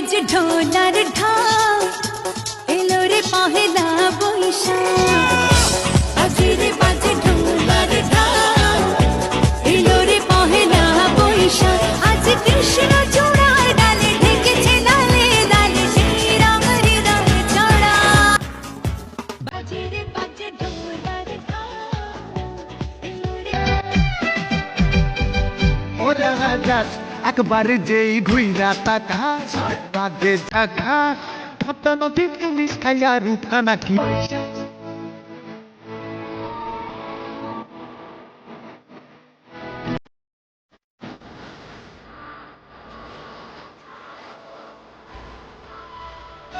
বাজে ঢোলার ঢাক এলো রে পহেলা বৈশাখ বাজে রে বাজে ঢোলার ঢাক এলো রে পহেলা বৈশাখ আজ কৃষ্ণ চূড়ার ডালে ঢেকেছে লালে লালে শ্রীরাম হৃদয় ছড়া বাজে রে বাজে ঢোলার ঢাক এলো রে ওরা যাস একবার যেই ঘুইরা তাকা বাদে ঝাঁকা নদী পুলিশ খাইয়া রুখা নাকি